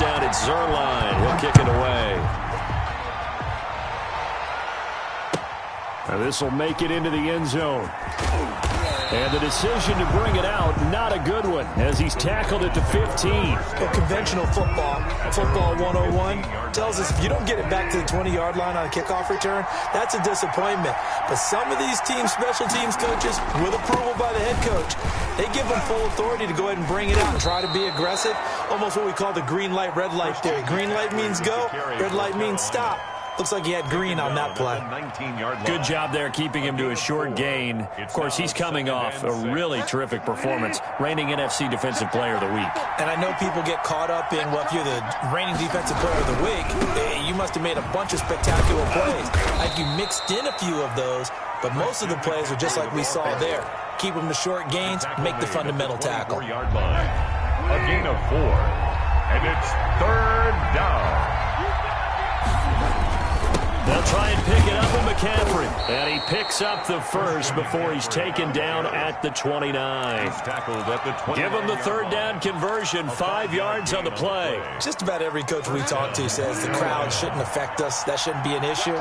down at Zerline. He'll kick it away. And this will make it into the end zone. And the decision to bring it out, not a good one, as he's tackled it to 15. Well, conventional football 101, tells us if you don't get it back to the 20-yard line on a kickoff return, that's a disappointment. But some of these teams, special teams coaches, with approval by the head coach, they give them full authority to go ahead and bring it out and try to be aggressive, almost what we call the green light, red light theory. Green light means go, red light means stop. Looks like he had green on that play. Good job there keeping him to a short gain. Of course, he's coming off a really terrific performance, reigning NFC Defensive Player of the Week. And I know people get caught up in, well, if you're the reigning Defensive Player of the Week, you must have made a bunch of spectacular plays. I think you mixed in a few of those, but most of the plays are just like we saw there. Keep them to short gains, make the fundamental tackle. A gain of 4, and it's 3rd down. They'll try and pick it up with McCaffrey. And he picks up the first before he's taken down at the 29. Give him the 3rd down conversion, 5 yards on the play. Just about every coach we talk to says the crowd shouldn't affect us. That shouldn't be an issue.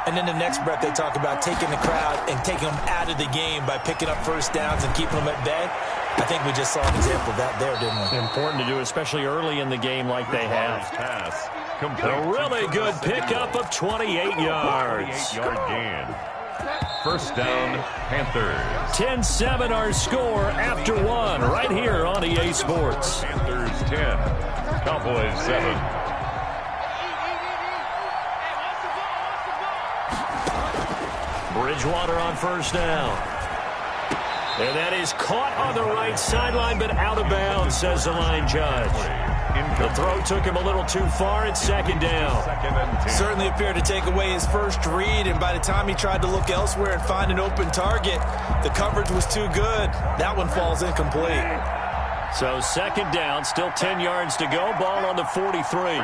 And then the next breath they talk about taking the crowd and taking them out of the game by picking up first downs and keeping them at bay. I think we just saw an example of that there, didn't we? Important to do, especially early in the game like they have. A really good pickup of 28 yards. 8-yard gain. 1st down, Panthers. 10-7 our score after 1 right here on EA Sports. Panthers 10, Cowboys 7. Bridgewater on 1st down. And that is caught on the right sideline, but out of bounds, says the line judge. The throw took him a little too far. It's 2nd down. Certainly appeared to take away his first read, and by the time he tried to look elsewhere and find an open target, the coverage was too good. That one falls incomplete. So 2nd down, still 10 yards to go. Ball on the 43.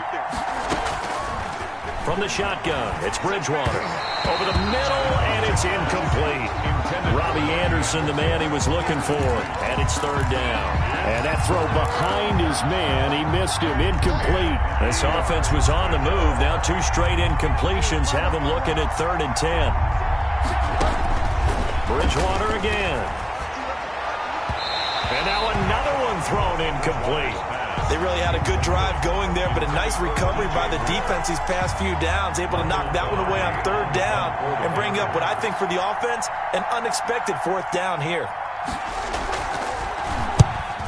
From the shotgun, it's Bridgewater. Over the middle, and it's incomplete. Robbie Anderson, the man he was looking for. And it's 3rd down. And that throw behind his man, he missed him. Incomplete. This offense was on the move. Now 2 straight incompletions have him looking at 3rd and 10. Bridgewater again. And now another one thrown incomplete. They really had a good drive going there, but a nice recovery by the defense these past few downs, able to knock that one away on 3rd down and bring up what I think for the offense, an unexpected 4th down here.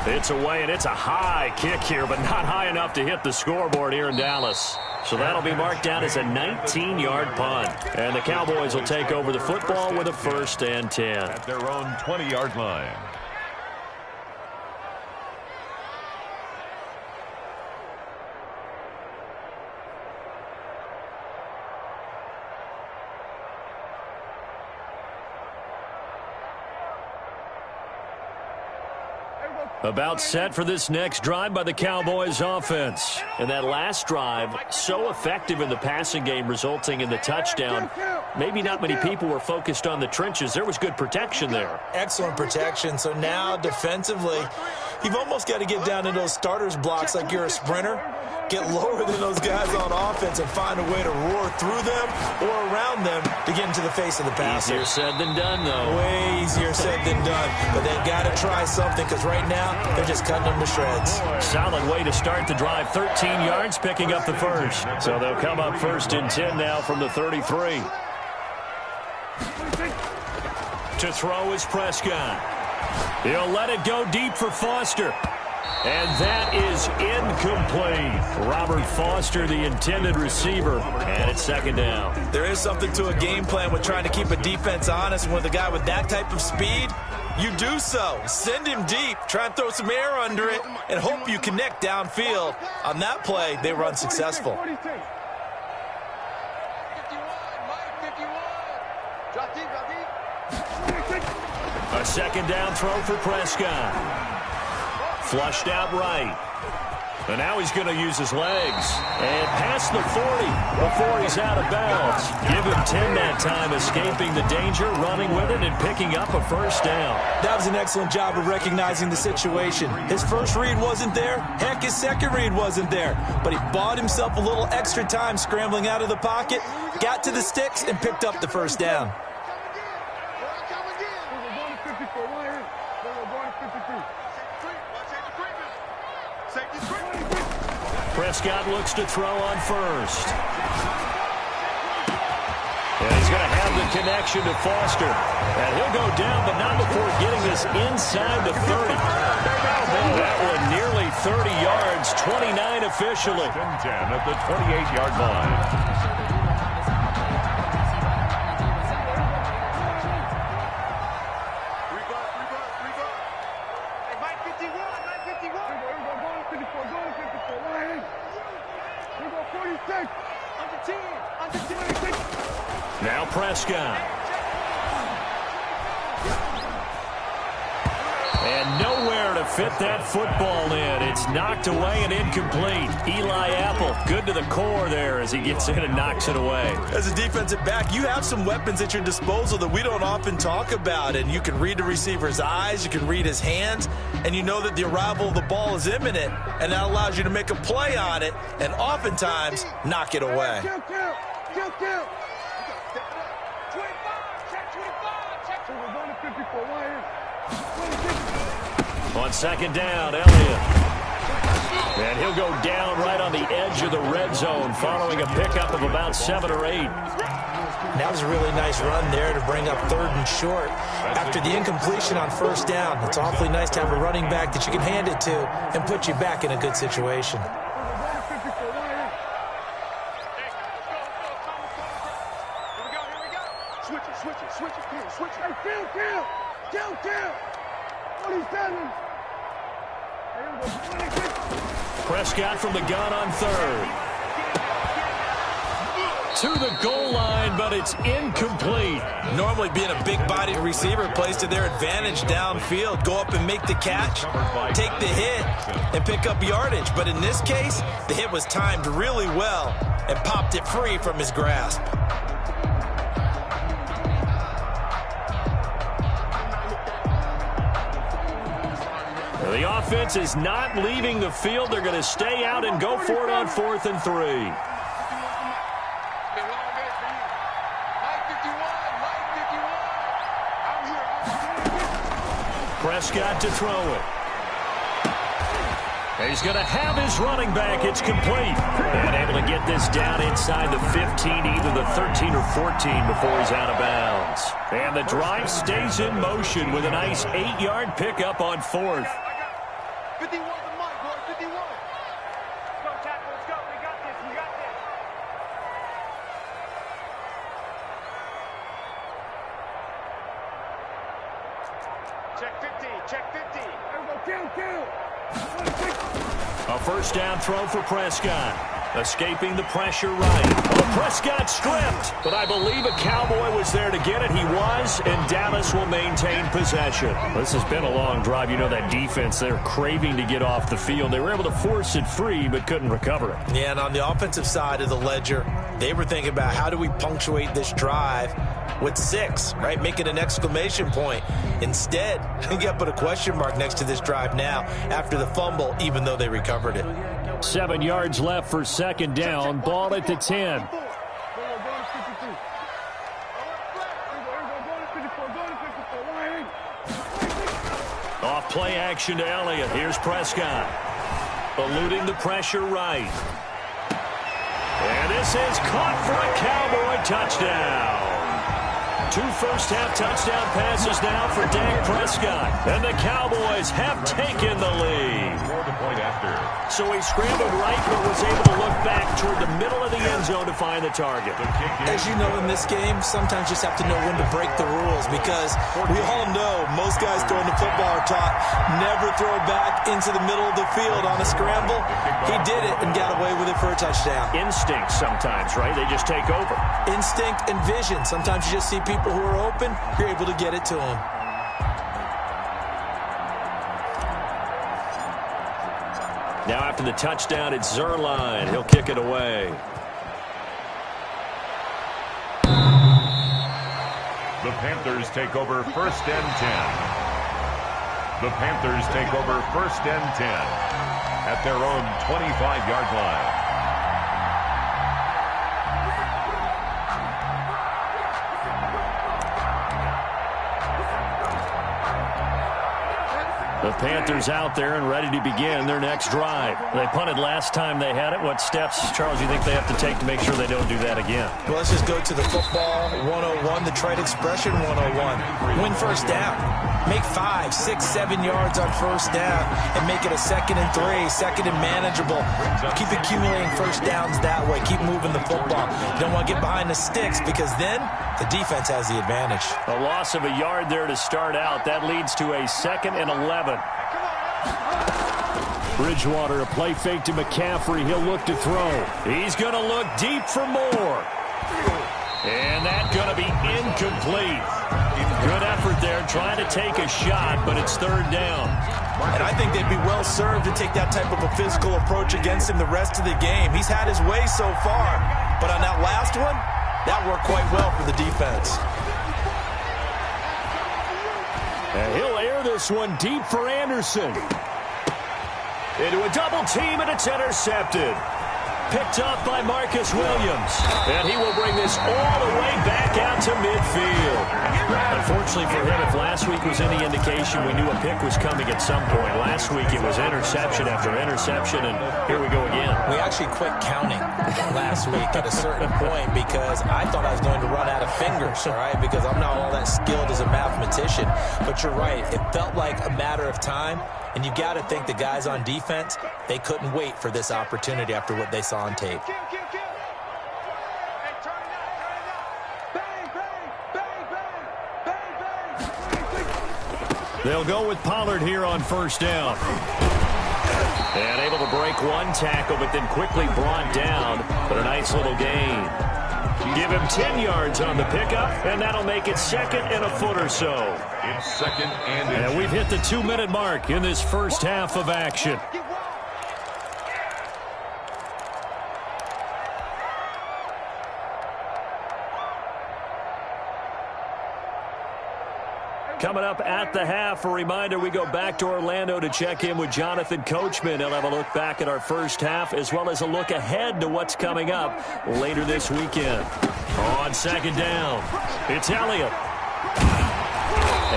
It's away, and it's a high kick here, but not high enough to hit the scoreboard here in Dallas. So that'll be marked down as a 19-yard punt. And the Cowboys will take over the football with a 1st and 10. At their own 20-yard line. About set for this next drive by the Cowboys offense. And that last drive, so effective in the passing game, resulting in the touchdown. Maybe not many people were focused on the trenches. There was good protection there. Excellent protection. So now defensively, you've almost got to get down to those starters blocks like you're a sprinter. Get lower than those guys on offense and find a way to roar through them or around them to get into the face of the passer. Easier said than done, though. Way easier said than done. But they've got to try something because right now they're just cutting them to shreds. Solid way to start the drive. 13 yards, picking up the first. So they'll come up 1st and 10 now from the 33. To throw is Prescott. He'll let it go deep for Foster. And that is incomplete. Robert Foster, the intended receiver, and it's 2nd down. There is something to a game plan with trying to keep a defense honest. With a guy with that type of speed, you do so. Send him deep, try and throw some air under it, and hope you connect downfield. On that play, they were unsuccessful. A 2nd down throw for Prescott. Flushed out right. And now he's going to use his legs. And past the 40 before he's out of bounds. Give him 10 that time, escaping the danger, running with it, and picking up a first down. That was an excellent job of recognizing the situation. His first read wasn't there. Heck, his second read wasn't there. But he bought himself a little extra time scrambling out of the pocket, got to the sticks, and picked up the first down. Prescott looks to throw on first. And he's going to have the connection to Foster. And he'll go down, but not before getting this inside the 30. That one nearly 30 yards, 29 officially. 10 at the 28-yard line. Now Prescott. And nowhere to fit that football in. It's knocked away and incomplete. Eli Apple, good to the core there as he gets in and knocks it away. As a defensive back, you have some weapons at your disposal that we don't often talk about. And you can read the receiver's eyes, you can read his hands, and you know that the arrival of the ball is imminent. And that allows you to make a play on it and oftentimes knock it away. On second down, Elliott. And he'll go down right on the edge of the red zone following a pickup of about 7 or 8. That was a really nice run there to bring up 3rd and short. After the incompletion on first down, it's awfully nice to have a running back that you can hand it to and put you back in a good situation. Prescott from the gun on 3rd. To the goal line, but it's incomplete. Normally being a big-bodied receiver plays to their advantage downfield. Go up and make the catch, take the hit, and pick up yardage. But in this case, the hit was timed really well and popped it free from his grasp. The offense is not leaving the field. They're going to stay out and go for it on 4th and 3. Prescott to throw it. He's going to have his running back. It's complete. And able to get this down inside the 15, either the 13 or 14 before he's out of bounds. And the drive stays in motion with a nice 8-yard pickup on 4th. 51 to Mike, boy, 51. Let's go, tackle, let's go. We got this, we got this. Check 50, check 50. There we go, A first down throw for Prescott. Escaping the pressure right. Oh, Prescott stripped. But I believe a Cowboy was there to get it. He was, and Dallas will maintain possession. This has been a long drive. You know that defense, they're craving to get off the field. They were able to force it free, but couldn't recover it. Yeah, and on the offensive side of the ledger, they were thinking about how do we punctuate this drive with 6, right? Make it an exclamation point. Instead, you got to put a question mark next to this drive now after the fumble, even though they recovered it. 7 yards left for second down. Ball at the 10. Off play action to Elliott. Here's Prescott. Eluding the pressure right. And this is caught for a Cowboy touchdown. 2 first-half touchdown passes now for Dak Prescott. And the Cowboys have taken the lead. So he scrambled right, but was able to look back toward the middle of the end zone to find the target. As you know, in this game, sometimes you just have to know when to break the rules, because we all know most guys throwing the football are taught never throw back into the middle of the field on a scramble. He did it and got away with it for a touchdown. Instinct sometimes, right? They just take over. Instinct and vision. Sometimes you just see people who are open, you're able to get it to them. Now after the touchdown, it's Zerline. He'll kick it away. The Panthers take over 1st and 10. The Panthers take over 1st and 10 at their own 25-yard line. The Panthers out there and ready to begin their next drive. They punted last time they had it. What steps, Charles, you think they have to take to make sure they don't do that again? Well, let's just go to the football 101, the trade expression 101. Win first down. Make 5, 6, 7 yards on first down and make it a 2nd and 3, 2nd and manageable. Keep accumulating first downs that way. Keep moving the football. You don't want to get behind the sticks because then the defense has the advantage. A loss of a yard there to start out. That leads to a 2nd and 11. Bridgewater, a play fake to McCaffrey. He'll look to throw. He's going to look deep for more. And that's going to be incomplete. Good effort there trying to take a shot, but it's 3rd down. And I think they'd be well served to take that type of a physical approach against him the rest of the game. He's had his way so far, but on that last one, that worked quite well for the defense. And he'll air this one deep for Anderson. Into a double team, and it's intercepted. Picked up by Marcus Williams. And he will bring this all the way back out to midfield. Unfortunately for him, if last week was any indication, we knew a pick was coming at some point. Last week it was interception after interception, and here we go again. We actually quit counting last week at a certain point because I thought I was going to run out of fingers, all right, because I'm not all that skilled as a mathematician. But you're right. It felt like a matter of time. And you've got to think the guys on defense, they couldn't wait for this opportunity after what they saw on tape. They'll go with Pollard here on first down. And able to break one tackle, but then quickly brought down. But a nice little gain. Give him 10 yards on the pickup, and that'll make it 2nd and a foot or so. It's 2nd and And we've hit the 2-minute mark in this first half of action. Coming up at the half, a reminder, we go back to Orlando to check in with Jonathan Coachman. He'll have a look back at our first half as well as a look ahead to what's coming up later this weekend. On 2nd down, it's Elliott.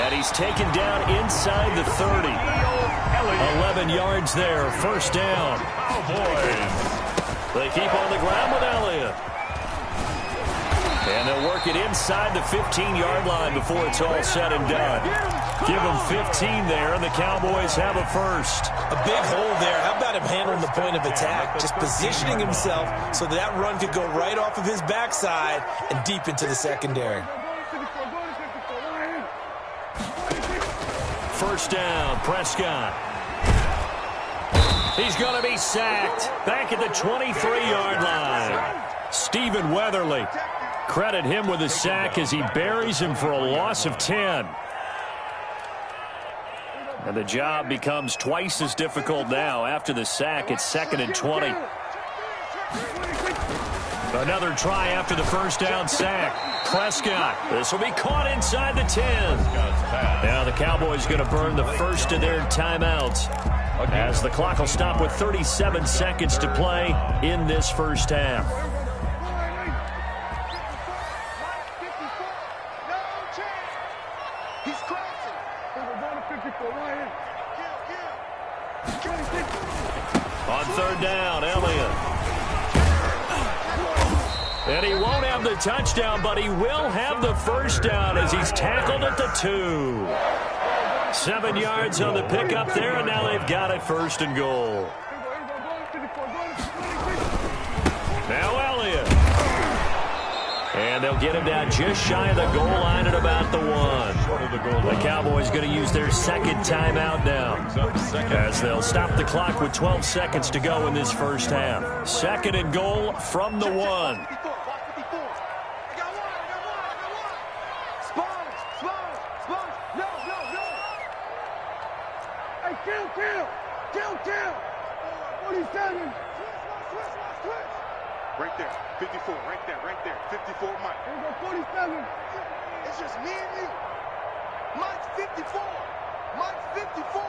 And he's taken down inside the 30. 11 yards there, first down. They keep on the ground with Elliott. And they'll work it inside the 15-yard line before it's all said and done. Give them 15 there, and the Cowboys have a first. A big hole there. How about him handling the point of attack? Just positioning himself so that run could go right off of his backside and deep into the secondary. First down, Prescott. He's going to be sacked back at the 23-yard line. Stephen Weatherly. Credit him with a sack as he buries him for a loss of 10. And the job becomes twice as difficult now. After the sack, it's 2nd and 20. Another try after the first down sack. Prescott. This will be caught inside the 10. Now the Cowboys going to burn the first of their timeouts as the clock will stop with 37 seconds to play in this first half. On 3rd down, Elliott. And he won't have the touchdown, but he will have the first down as he's tackled at the 2. 7 yards on the pickup there, and now they've got it 1st and goal. Now Elliott. And they'll get him down just shy of the goal line at about the 1. The Cowboys going to use their 2nd timeout now as they'll stop the clock with 12 seconds to go in this first half. 2nd and goal from the 1. 47. Right there, 54, right there, 54, Mike. Here we go, 47. It's just me and you. Mike's 54. Mike's 54.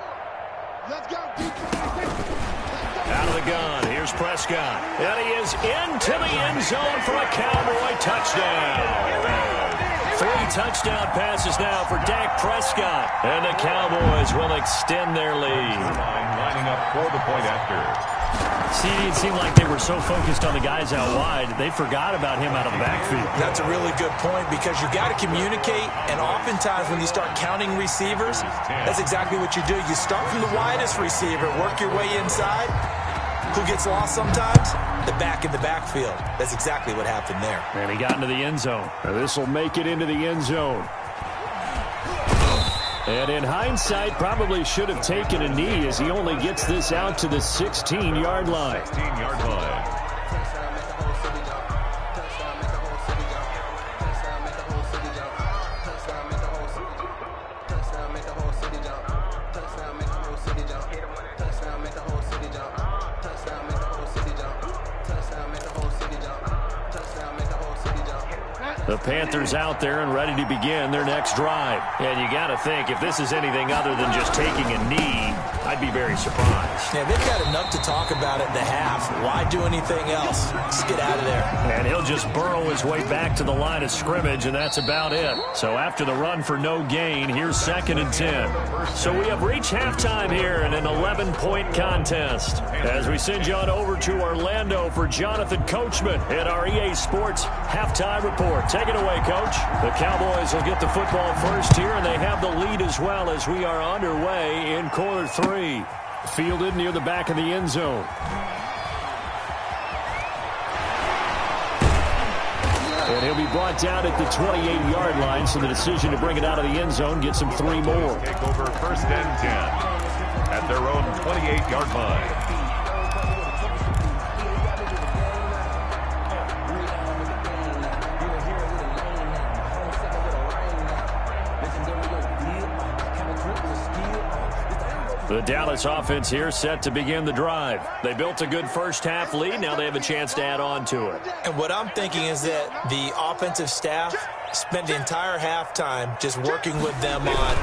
Let's go, Out of the gun, here's Prescott. And he is into the end zone for a Cowboy touchdown. 3 touchdown passes now for Dak Prescott. And the Cowboys will extend their lead. Lining up for the point after. See, it seemed like they were so focused on the guys out wide, they forgot about him out of the backfield. That's a really good point because you got to communicate, and oftentimes when you start counting receivers, that's exactly what you do. You start from the widest receiver, work your way inside. Who gets lost sometimes? The back in the backfield. That's exactly what happened there. And he got into the end zone. This will make it into the end zone. And in hindsight, probably should have taken a knee as he only gets this out to the 16-yard line. 16-yard line. The Panthers out there and ready to begin their next drive. And you got to think, if this is anything other than just taking a knee, I'd be very surprised. Yeah, they've got enough to talk about at the half. Why do anything else? Just get out of there. And he'll just burrow his way back to the line of scrimmage, and that's about it. So after the run for no gain, here's 2nd and 10. So we have reached halftime here in an 11-point contest. As we send you on over to Orlando for Jonathan Coachman at our EA Sports Halftime Report. Take it away, Coach. The Cowboys will get the football first here, and they have the lead as well as we are underway in quarter 3. Fielded near the back of the end zone. And he'll be brought down at the 28-yard line, so the decision to bring it out of the end zone gets him 3 more. Take over 1st and 10 at their own 28-yard line. The Dallas offense here set to begin the drive. They built a good first-half lead. Now they have a chance to add on to it. And what I'm thinking is that the offensive staff spent the entire halftime just working with them on,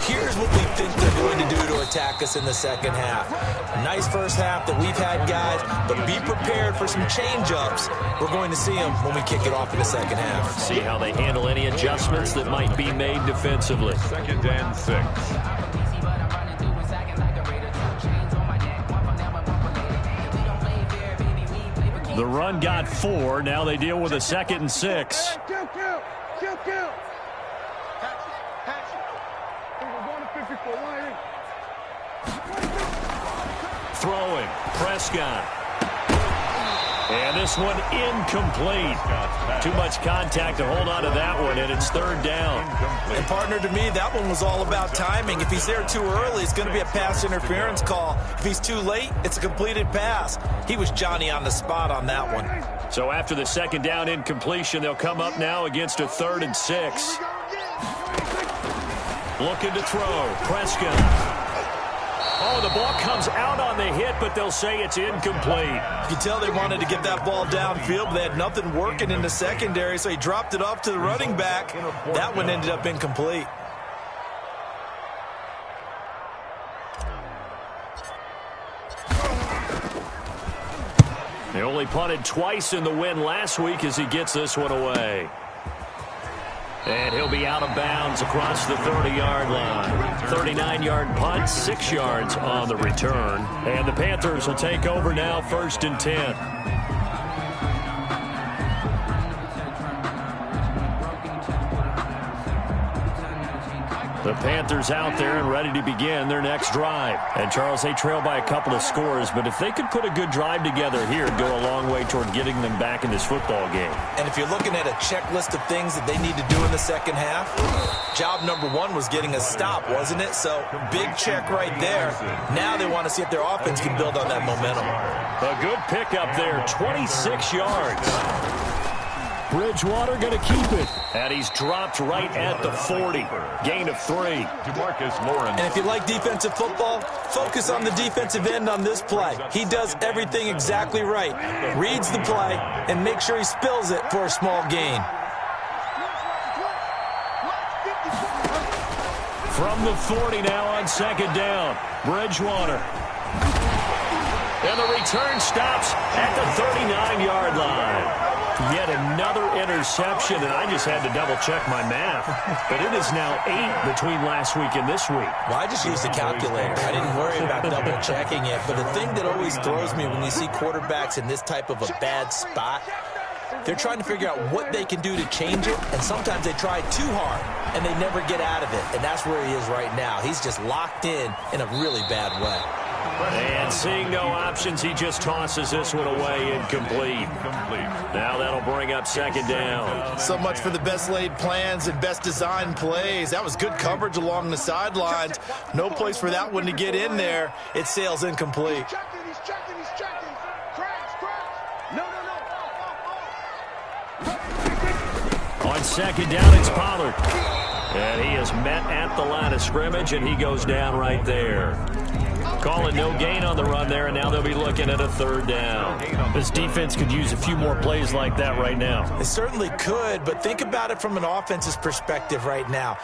here's what we think they're going to do to attack us in the second half. A nice first half that we've had, guys, but be prepared for some change-ups. We're going to see them when we kick it off in the second half. See how they handle any adjustments that might be made defensively. 2nd and 6. The run got 4. Now they deal with a 2nd and 6. Throwing. Prescott. And this one incomplete. Too much contact to hold on to that one, and it's 3rd down. And, partner, to me, that one was all about timing. If he's there too early, it's going to be a pass interference call. If he's too late, it's a completed pass. He was Johnny on the spot on that one. So after the 2nd down incompletion, they'll come up now against a 3rd and 6. Looking to throw. Prescott. Oh, the ball comes out on the hit, but they'll say it's incomplete. You can tell they wanted to get that ball downfield, but they had nothing working in the secondary, so he dropped it off to the running back. That one ended up incomplete. They only punted twice in the win last week as he gets this one away. And he'll be out of bounds across the 30-yard line. 39-yard punt, 6 yards on the return. And the Panthers will take over now, 1st and 10. The Panthers out there and ready to begin their next drive. And, Charles, they trail by a couple of scores, but if they could put a good drive together here, it'd go a long way toward getting them back in this football game. And if you're looking at a checklist of things that they need to do in the second half, job number 1 was getting a stop, wasn't it? So, big check right there. Now they want to see if their offense can build on that momentum. A good pickup there, 26 yards. Bridgewater going to keep it. And he's dropped right at the 40. Gain of 3. DeMarcus Lawrence. And if you like defensive football, focus on the defensive end on this play. He does everything exactly right. Reads the play and makes sure he spills it for a small gain. From the 40 now on second down. Bridgewater. And the return stops at the 39-yard line. Yet another interception, and I just had to double-check my math. But it is now 8 between last week and this week. Well, I just used a calculator. I didn't worry about double-checking it. But the thing that always throws me when you see quarterbacks in this type of a bad spot, they're trying to figure out what they can do to change it, and sometimes they try too hard, and they never get out of it. And that's where he is right now. He's just locked in a really bad way. And seeing no options, he just tosses this one away, incomplete. Now that'll bring up second down. So much for the best laid plans and best designed plays. That was good coverage along the sidelines. No place for that one to get in there. It sails incomplete. He's checking. Crash. No. On second down, it's Pollard. And he is met at the line of scrimmage, and he goes down right there. Calling no gain on the run there, and now they'll be looking at a third down. This defense could use a few more plays like that right now. It certainly could, but think about it from an offense's perspective right now.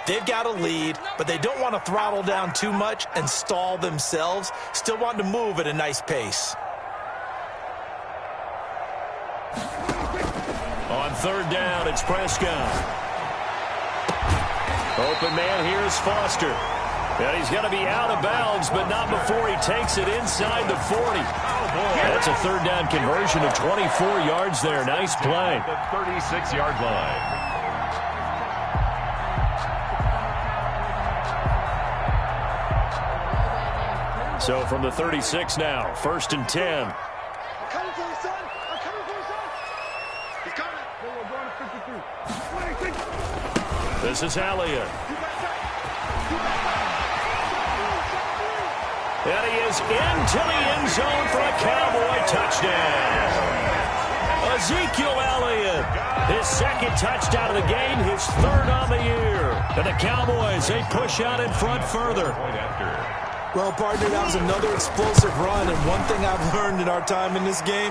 They've got a lead, but they don't want to throttle down too much and stall themselves. Still want to move at a nice pace. On third down, it's Prescott. Open man here is Foster. And he's going to be out of bounds, but not before he takes it inside the 40. That's a third down conversion of 24 yards there. Nice play. The 36-yard line. So from the 36 now, 1st and 10. I'm coming for you, son. He's coming. We're going to 53. This is Elliott. And he is into the end zone for a Cowboy touchdown. Ezekiel Elliott, his second touchdown of the game, his third on the year. And the Cowboys, they push out in front further. Well, partner, that was another explosive run, and one thing I've learned in our time in this game,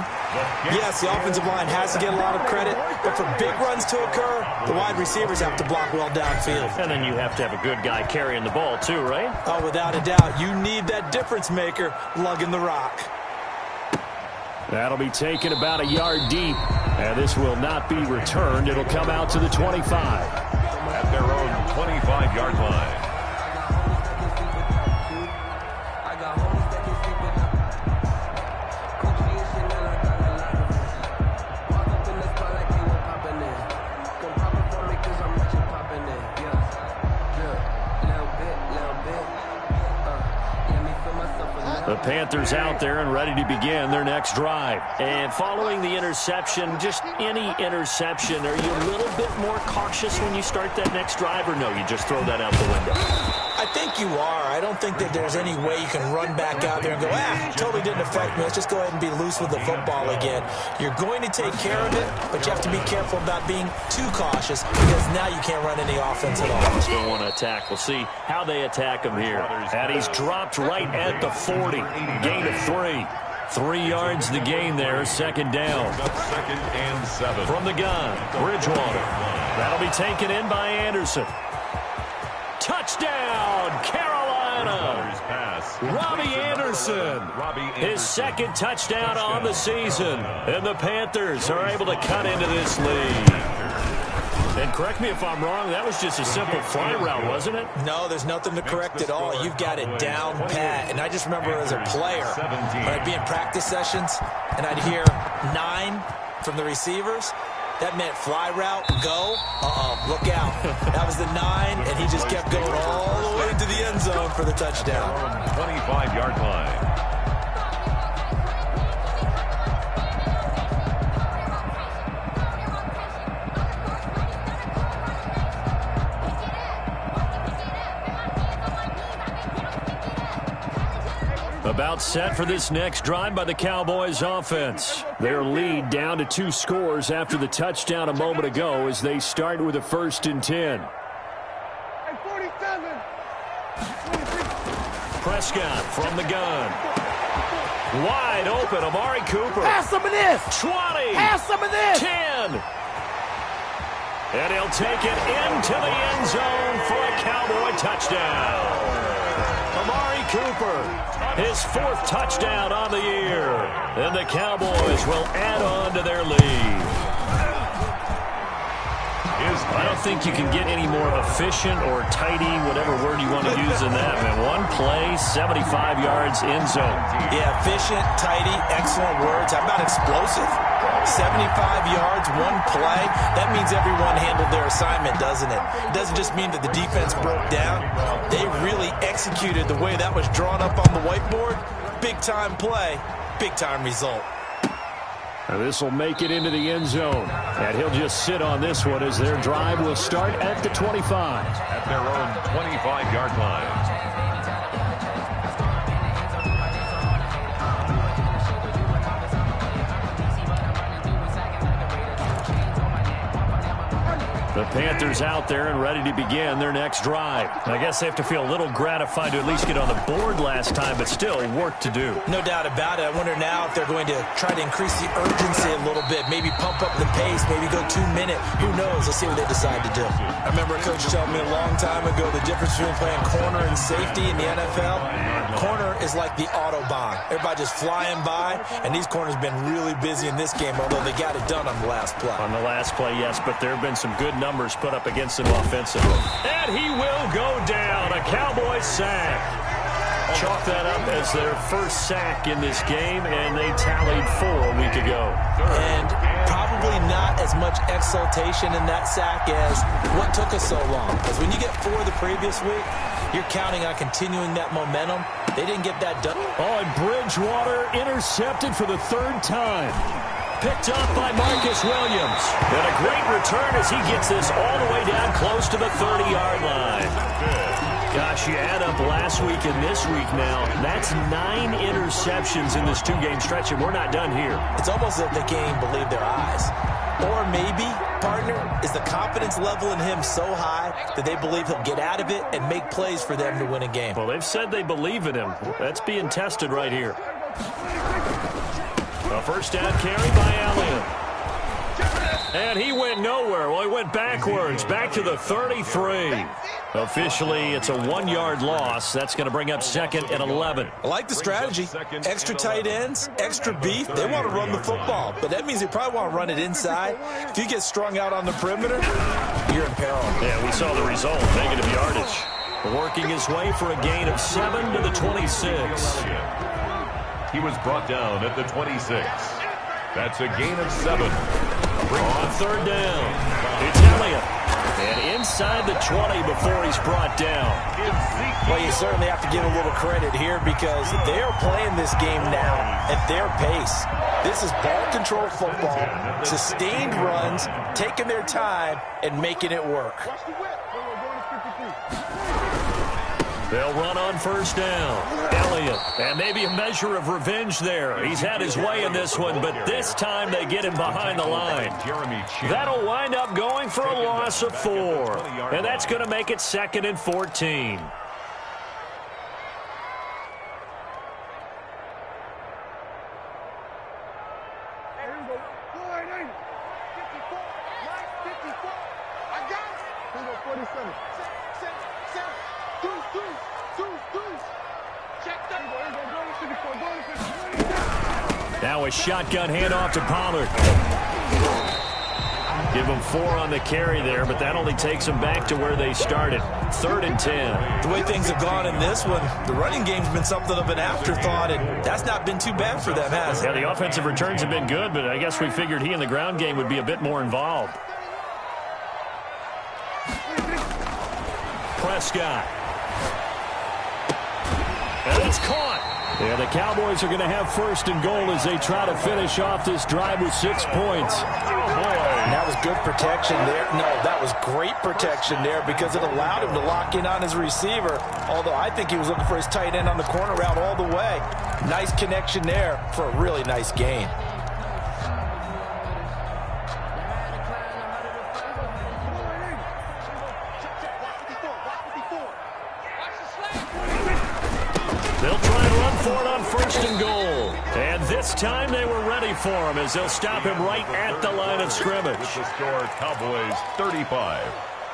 yes, the offensive line has to get a lot of credit, but for big runs to occur, the wide receivers have to block well downfield. And then you have to have a good guy carrying the ball too, right? Oh, without a doubt. You need that difference maker lugging the rock. That'll be taken about a yard deep, and this will not be returned. It'll come out to the 25. At their own 25-yard line. The Panthers out there and ready to begin their next drive. And following the interception, just any interception, are you a little bit more cautious when you start that next drive, or no, you just throw that out the window? I think you are. I don't think that there's any way you can run back out there and go, totally didn't affect me. Let's just go ahead and be loose with the football again. You're going to take care of it, but you have to be careful about being too cautious because now you can't run any offense at all. Still want to attack. We'll see how they attack him here. And he's dropped right at the 40. Gain of 3. 3 yards the gain there. Second down. 2nd and 7. From the gun, Bridgewater. That'll be taken in by Anderson. Touchdown, Carolina. Robbie Anderson. His second touchdown on the season. And the Panthers are able to cut into this lead. And correct me if I'm wrong, that was just a simple fly route, wasn't it? No, there's nothing to correct at all. You've got it down pat. And I just remember as a player, when I'd be in practice sessions, and I'd hear 9 from the receivers, that meant fly route, go, look out. That was the 9, and he just kept going all the way to the end zone for the touchdown. 25-yard line. About set for this next drive by the Cowboys offense. Their lead down to 2 scores after the touchdown a moment ago as they start with a 1st and 10. Prescott from the gun. Wide open, Amari Cooper. Pass some of this. 20. Pass some of this. 10. And he'll take it into the end zone for a Cowboy touchdown. Amari Cooper, his 4th touchdown on the year. And the Cowboys will add on to their lead. I don't think you can get any more efficient or tidy, whatever word you want to use in that, man. 1 play, 75 yards, end zone. Yeah, efficient, tidy, excellent words. How about explosive? 75 yards, 1 play. That means everyone handled their assignment, doesn't it? It doesn't just mean that the defense broke down. They really executed the way that was drawn up on the whiteboard. Big-time play, big-time result. Now this will make it into the end zone. And he'll just sit on this one as their drive will start at the 25. At their own 25-yard line. The Panthers out there and ready to begin their next drive. I guess they have to feel a little gratified to at least get on the board last time, but still work to do. No doubt about it. I wonder now if they're going to try to increase the urgency a little bit, maybe pump up the pace, maybe go 2-minute. Who knows? Let's see what they decide to do. I remember a coach telling me a long time ago the difference between playing corner and safety in the NFL. Corner is like the Autobahn. Everybody just flying by, and these corners have been really busy in this game, although they got it done on the last play. On the last play, yes, but there have been some good numbers put up against him offensively. And he will go down. A Cowboy sack. Chalk that up as their 1st sack in this game, and they tallied 4 a week ago. And probably not as much exultation in that sack as what took us so long. Because when you get 4 the previous week, you're counting on continuing that momentum. They didn't get that done. Oh, and Bridgewater intercepted for the 3rd time. Picked up by Marcus Williams. And a great return as he gets this all the way down close to the 30-yard line. Gosh, you add up last week and this week now. That's 9 interceptions in this 2-game stretch, and we're not done here. It's almost as if they can't even believe their eyes. Or maybe, partner, is the confidence level in him so high that they believe he'll get out of it and make plays for them to win a game. Well, they've said they believe in him. That's being tested right here. A 1st down carry by Elliott. And he went nowhere. Well, he went backwards, back to the 33. Officially, it's a 1-yard loss. That's going to bring up 2nd and 11. I like the strategy. Extra tight ends, extra beef. They want to run the football, but that means they probably want to run it inside. If you get strung out on the perimeter, you're in peril. Yeah, we saw the result. Negative yardage. Working his way for a gain of 7 to the 26. He was brought down at the 26. That's a gain of 7. On 3rd down, it's Elliott. And inside the 20 before he's brought down. Well, you certainly have to give a little credit here because they're playing this game now at their pace. This is ball control football, sustained runs, taking their time, and making it work. They'll run on 1st down. Elliott, and maybe a measure of revenge there. He's had his way in this one, but this time they get him behind the line. That'll wind up going for a loss of 4. And that's going to make it 2nd and 14. Now a shotgun handoff to Pollard. Give them 4 on the carry there, but that only takes them back to where they started. 3rd and 10. The way things have gone in this one, the running game's been something of an afterthought, and that's not been too bad for them, has it? Yeah, the offensive returns have been good, but I guess we figured he in the ground game would be a bit more involved. Prescott. And it's caught. Yeah, the Cowboys are going to have 1st and goal as they try to finish off this drive with 6 points. Oh, boy. And that was good protection there. No, that was great protection there because it allowed him to lock in on his receiver, although I think he was looking for his tight end on the corner route all the way. Nice connection there for a really nice gain. First and goal. And this time they were ready for him as they'll stop him right at the line of scrimmage. With the score, Cowboys 35,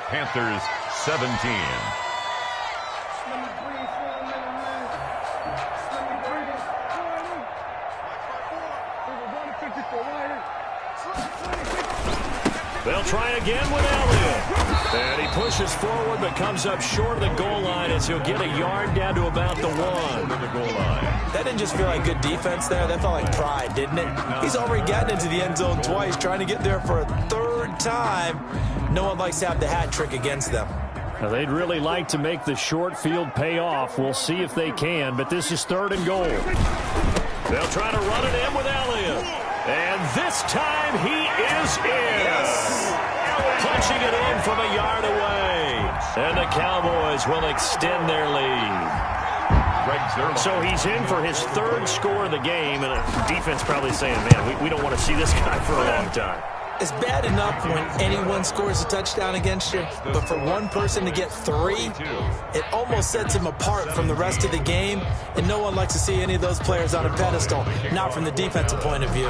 Panthers 17. They'll try again with Elliott. And he pushes forward but comes up short of the goal line as he'll get a yard down to about the 1. To the goal line. That didn't just feel like good defense there. That felt like pride, didn't it? He's already gotten into the end zone twice, trying to get there for a third time. No one likes to have the hat trick against them. Now, they'd really like to make the short field pay off. We'll see if they can, but this is 3rd and goal. They'll try to run it in with Elliott. And this time he is in. Yes. Punching it in from a yard away. And the Cowboys will extend their lead. So he's in for his 3rd score of the game, and the defense probably saying, man, we don't want to see this guy for a long time. It's bad enough when anyone scores a touchdown against you, but for one person to get 3, it almost sets him apart from the rest of the game, and no one likes to see any of those players on a pedestal, not from the defensive point of view.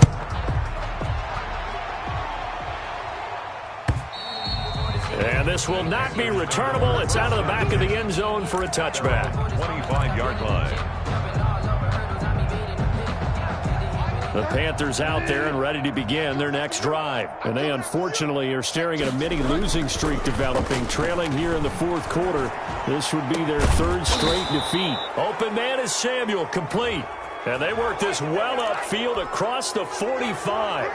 And this will not be returnable. It's out of the back of the end zone for a touchback. 25-yard line. The Panthers out there and ready to begin their next drive. And they unfortunately are staring at a mini losing streak developing, trailing here in the 4th quarter. This would be their 3rd straight defeat. Open man is Samuel, complete. And they work this well upfield across the 45.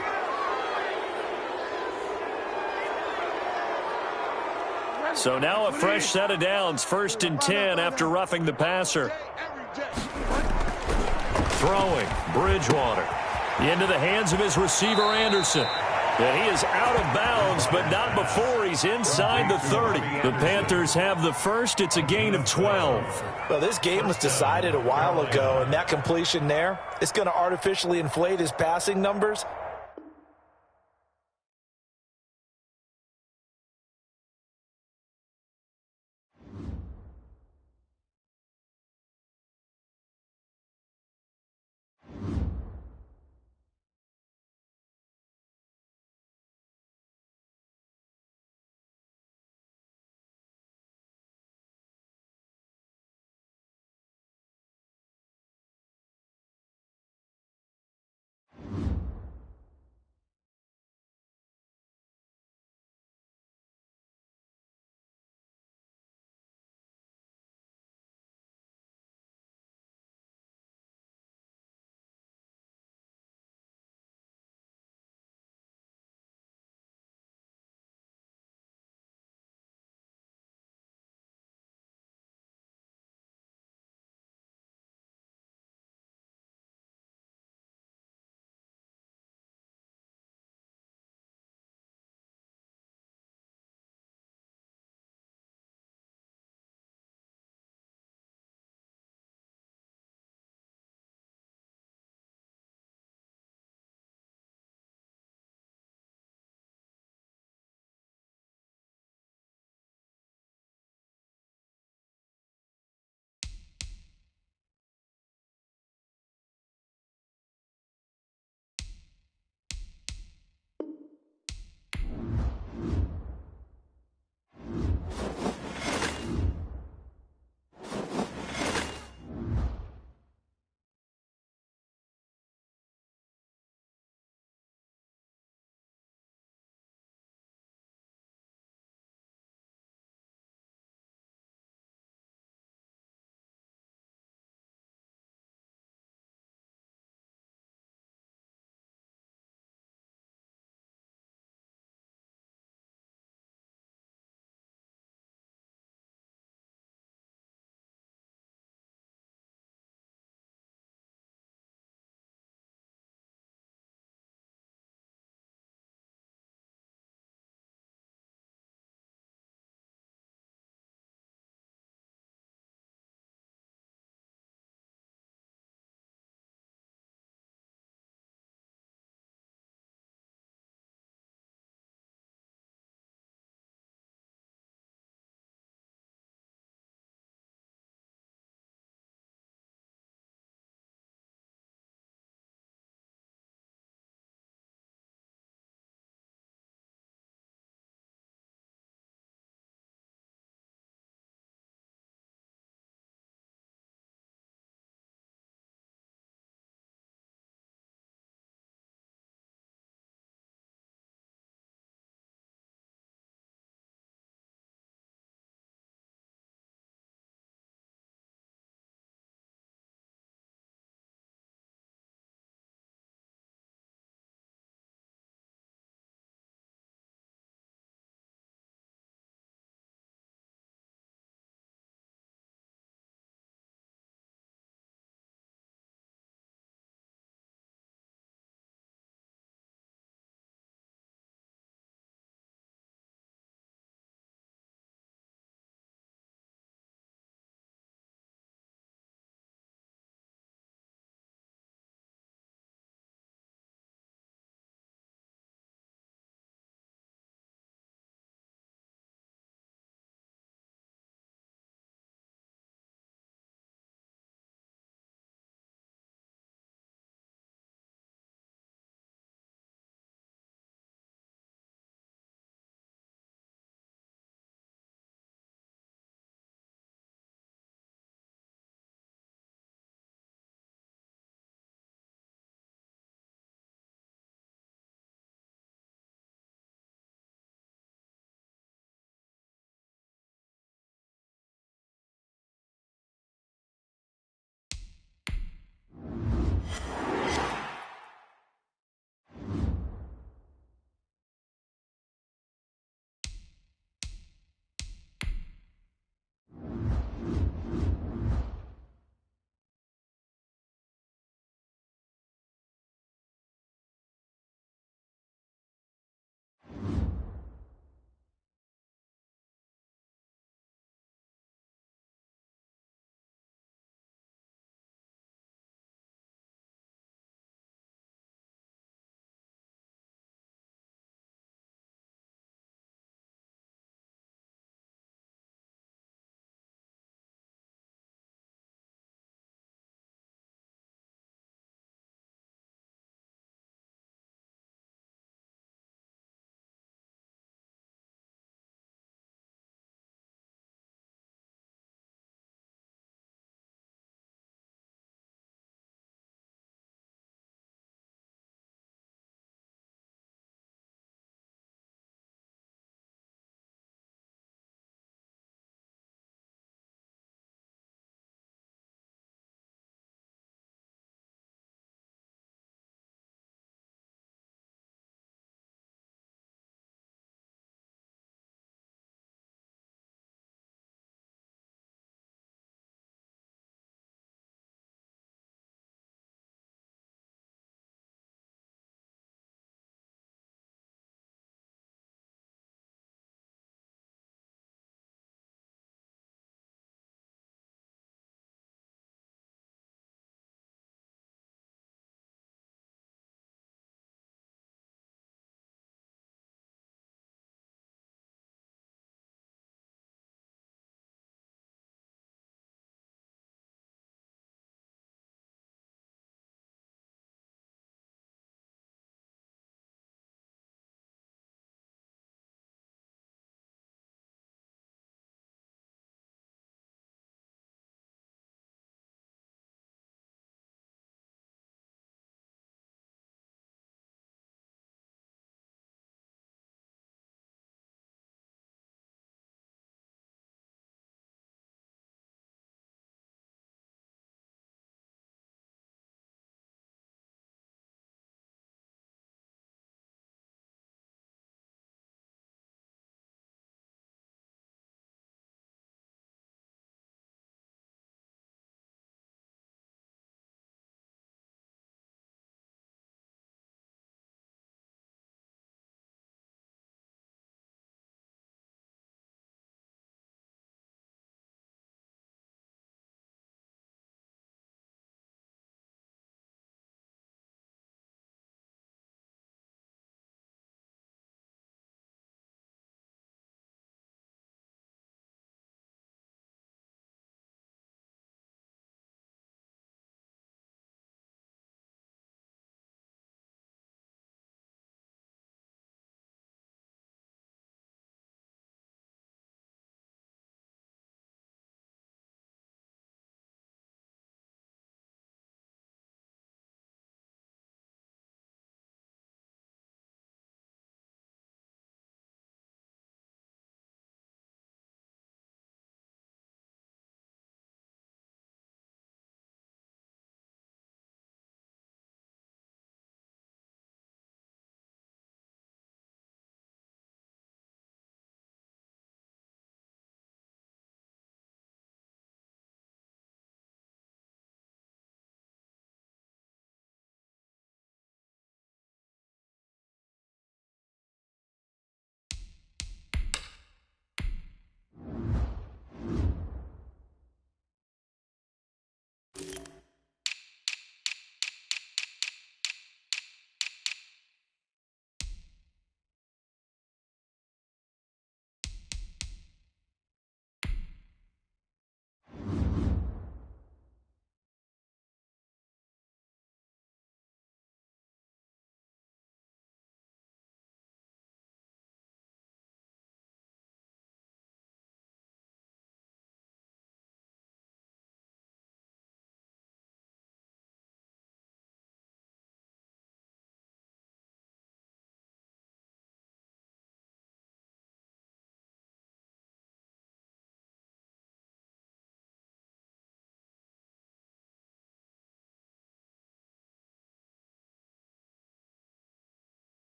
So now a fresh set of downs, 1st and 10 after roughing the passer. Throwing, Bridgewater. Into the hands of his receiver, Anderson. And he is out of bounds, but not before he's inside the 30. The Panthers have the first. It's a gain of 12. Well, this game was decided a while ago, and that completion there is going to artificially inflate his passing numbers,